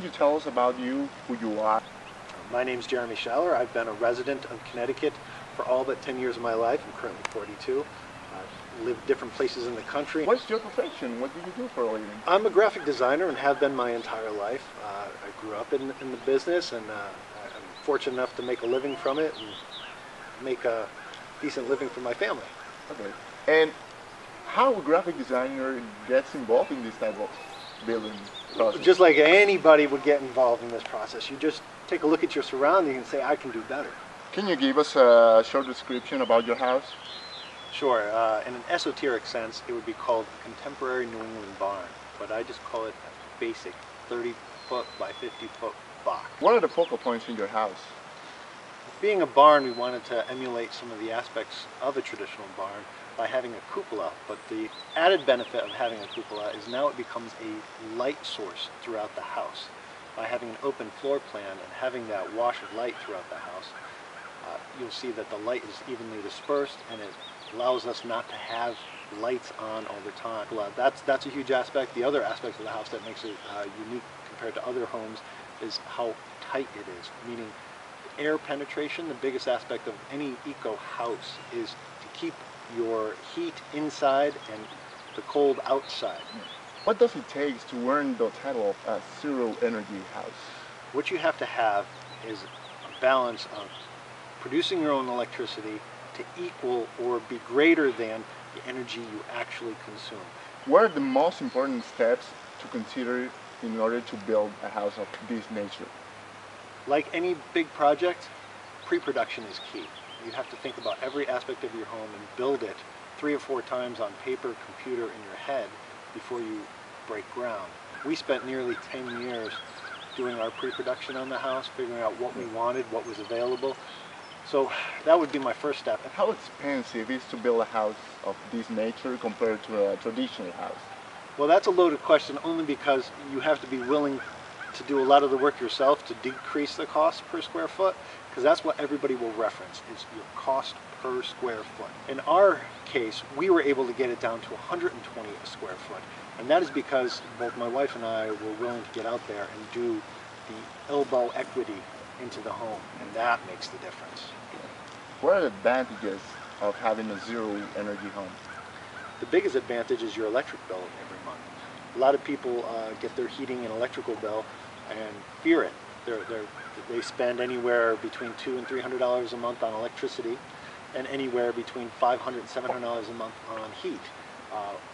can you tell us about you, who you are? My name's Jeremy Schaller. I've been a resident of Connecticut for all but 10 years of my life. I'm currently 42. I've lived different places in the country. What's your profession? What do you do for a living? I'm a graphic designer and have been my entire life. I grew up in the business, and I'm fortunate enough to make a living from it and make a decent living for my family. Okay. And how a graphic designer gets involved in this type of building process? Just like anybody would get involved in this process. You just take a look at your surroundings and say, I can do better. Can you give us a short description about your house? Sure. In an esoteric sense, it would be called a contemporary New England barn, but I just call it a basic 30-foot by 50-foot box. What are the focal points in your house? Being a barn, we wanted to emulate some of the aspects of a traditional barn by having a cupola, but the added benefit of having a cupola is now it becomes a light source throughout the house. By having an open floor plan and having that wash of light throughout the house, you'll see that the light is evenly dispersed, and it allows us not to have lights on all the time. That's a huge aspect. The other aspect of the house that makes it unique compared to other homes is how tight it is, meaning air penetration. The biggest aspect of any eco house is to keep your heat inside and the cold outside. What does it take to earn the title of a zero energy house? What you have to have is a balance of producing your own electricity to equal or be greater than the energy you actually consume. What are the most important steps to consider in order to build a house of this nature? Like any big project, pre-production is key. You have to think about every aspect of your home and build it 3 or 4 times on paper, computer, in your head before you break ground. We spent nearly 10 years doing our pre-production on the house, figuring out what we wanted, what was available. So that would be my first step. How expensive is to build a house of this nature compared to a traditional house? Well, that's a loaded question only because you have to be willing to do a lot of the work yourself to decrease the cost per square foot, because that's what everybody will reference, is your cost per square foot. In our case, we were able to get it down to 120 a square foot, and that is because both my wife and I were willing to get out there and do the elbow equity into the home, and that makes the difference. What are the advantages of having a zero energy home? The biggest advantage is your electric bill every month. A lot of people get their heating and electrical bill and fear it. They spend anywhere between $200 and $300 a month on electricity, and anywhere between $500 and $700 a month on heat.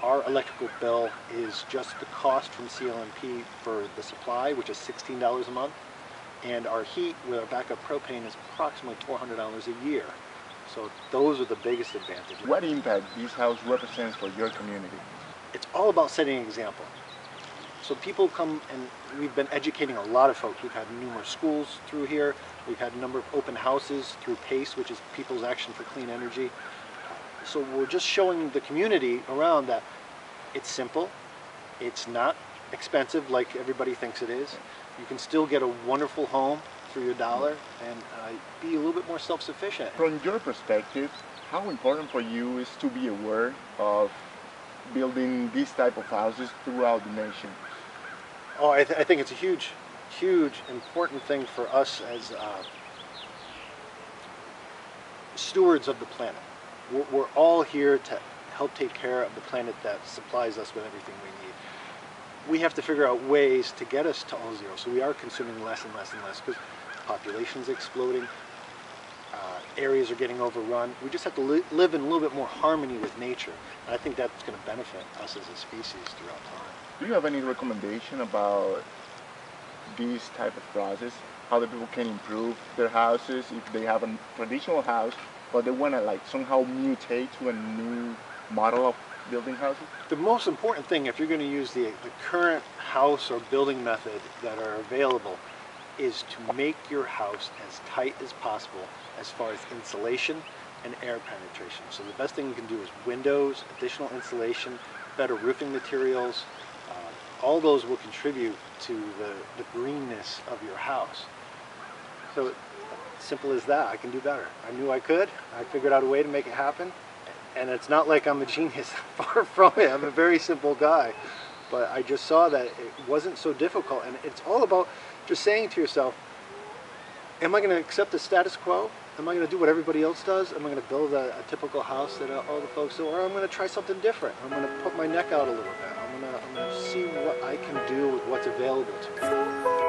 Our electrical bill is just the cost from CLMP for the supply, which is $16 a month, and our heat with our backup propane is approximately $400 a year. So those are the biggest advantages. What impact this house represents for your community? It's all about setting an example. So people come, and we've been educating a lot of folks. We've had numerous schools through here. We've had a number of open houses through PACE, which is People's Action for Clean Energy. So we're just showing the community around that it's simple, it's not expensive like everybody thinks it is. You can still get a wonderful home for your dollar and be a little bit more self-sufficient. From your perspective, how important for you is to be aware of building these type of houses throughout the nation? Oh, I think it's a huge, important thing for us as stewards of the planet. We're all here to help take care of the planet that supplies us with everything we need. We have to figure out ways to get us to all zero. So we are consuming less and less and less because population's exploding, areas are getting overrun. We just have to live in a little bit more harmony with nature. And I think that's going to benefit us as a species throughout time. Do you have any recommendation about this type of process? How the people can improve their houses if they have a traditional house, but they want to like somehow mutate to a new model of building houses? The most important thing, if you're going to use the current house or building method that are available, is to make your house as tight as possible as far as insulation and air penetration. So the best thing you can do is windows, additional insulation, better roofing materials. All those will contribute to the greenness of your house. So simple as that. I can do better. I knew I could. I figured out a way to make it happen. And it's not like I'm a genius. Far from it. I'm a very simple guy. But I just saw that it wasn't so difficult, and it's all about just saying to yourself, am I going to accept the status quo? Am I going to do what everybody else does? Am I going to build a typical house that all the folks do? Or I'm going to try something different. I'm going to put my neck out a little bit. I'm going to see what I can do with what's available to me.